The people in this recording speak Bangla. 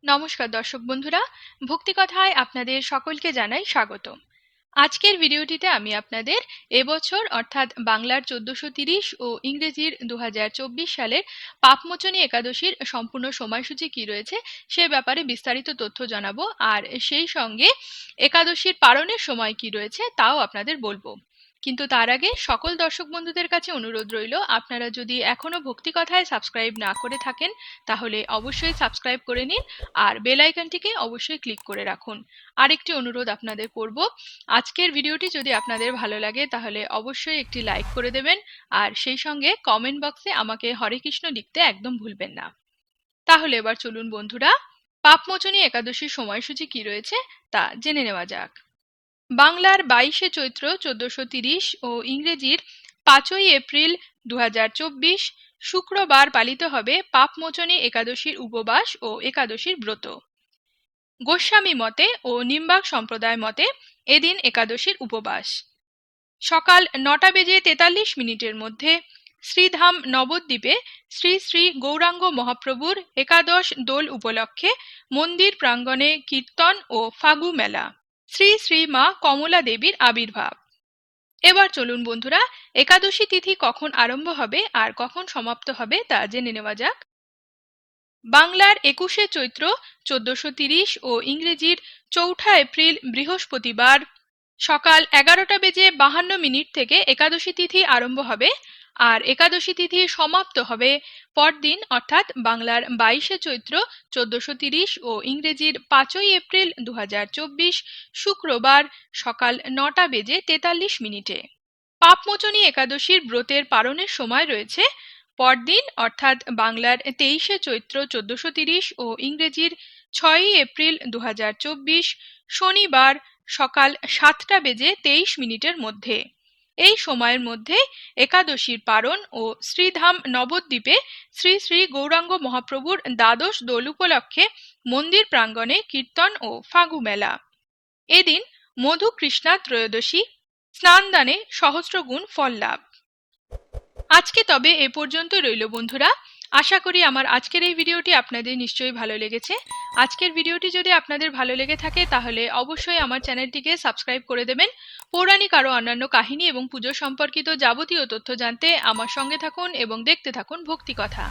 নমস্কার দর্শক বন্ধুরা, ভক্তিকথায় আপনাদের সকলকে জানাই স্বাগত। আজকের ভিডিওটিতে আমি আপনাদের এবছর অর্থাৎ বাংলার 1430 ও ইংরেজির 2024 সালের পাপমোচনী একাদশীর সম্পূর্ণ সময়সূচি কি রয়েছে সে ব্যাপারে বিস্তারিত তথ্য জানাবো, আর সেই সঙ্গে একাদশীর পালনের সময় কি রয়েছে তাও আপনাদের বলবো। কিন্তু তার আগে সকল দর্শক বন্ধুদের কাছে অনুরোধ রইল, আপনারা যদি এখনো ভক্তিকথায় সাবস্ক্রাইব না করে থাকেন তাহলে অবশ্যই সাবস্ক্রাইব করে নিন আর বেল আইকনটিকে অবশ্যই ক্লিক করে রাখুন। আরেকটি অনুরোধ আপনাদের করব, আজকের ভিডিওটি যদি আপনাদের ভালো লাগে তাহলে অবশ্যই একটি লাইক করে দেবেন আর সেই সঙ্গে কমেন্ট বক্সে আমাকে হরে কৃষ্ণ লিখতে একদম ভুলবেন না। তাহলে এবার চলুন বন্ধুরা, পাপমোচনী একাদশীর সময়সূচি কি রয়েছে তা জেনে নেওয়া যাক। বাংলার 22শে চৈত্র 1430 ও ইংরেজির 5ই এপ্রিল 2024 শুক্রবার পালিত হবে পাপমোচনী একাদশীর উপবাস ও একাদশীর ব্রত। গোস্বামী মতে ও নিম্বার্ক সম্প্রদায় মতে এদিন একাদশীর উপবাস। সকাল 9:43 মধ্যে শ্রীধাম নবদ্বীপে শ্রী শ্রী গৌরাঙ্গ মহাপ্রভুর একাদশ দোল উপলক্ষে মন্দির প্রাঙ্গণে কীর্তন ও ফাগু মেলা। শ্রী শ্রী মা কমলা দেবীর আবির্ভাব। এবার চলুন বন্ধুরা, একাদশী তিথি কখন আরম্ভ হবে আর কখন সমাপ্ত হবে তা জেনে নেওয়া যাক। বাংলার 21শে চৈত্র 1430 ও ইংরেজির 4ঠা এপ্রিল বৃহস্পতিবার সকাল 11:52 থেকে একাদশী তিথি আরম্ভ হবে আর একাদশী তিথি সমাপ্ত হবে পরদিন অর্থাৎ বাংলার 22শে চৈত্র 1430 ও ইংরেজির 5ই এপ্রিল 2024 শুক্রবার সকাল 9:43। পাপমোচনী একাদশীর ব্রতের পালনের সময় রয়েছে পরদিন অর্থাৎ বাংলার 23শে চৈত্র 1430 ও ইংরেজির 6ই এপ্রিল 2024 শনিবার সকাল 7:23 মধ্যে। এই সময়ের মধ্যে একাদশীর পারণ ও শ্রীধাম নবদ্বীপে শ্রী শ্রী গৌরাঙ্গ মহাপ্রভুর দ্বাদশ দোল উপলক্ষে মন্দির প্রাঙ্গণে কীর্তন ও ফাগু মেলা। এদিন মধু কৃষ্ণা ত্রয়োদশী, স্নানদানে সহস্রগুণ ফল লাভ। আজকে তবে এ পর্যন্ত রইল বন্ধুরা। আশা করি আমার আজকের এই ভিডিওটি আপনাদের নিশ্চয়ই ভালো লেগেছে। আজকের ভিডিওটি যদি আপনাদের ভালো লেগে থাকে তাহলে অবশ্যই আমার চ্যানেলটিকে সাবস্ক্রাইব করে দেবেন। পৌরাণিক আরও অন্যান্য কাহিনী এবং পুজো সম্পর্কিত যাবতীয় তথ্য জানতে আমার সঙ্গে থাকুন এবং দেখতে থাকুন ভক্তিকথা।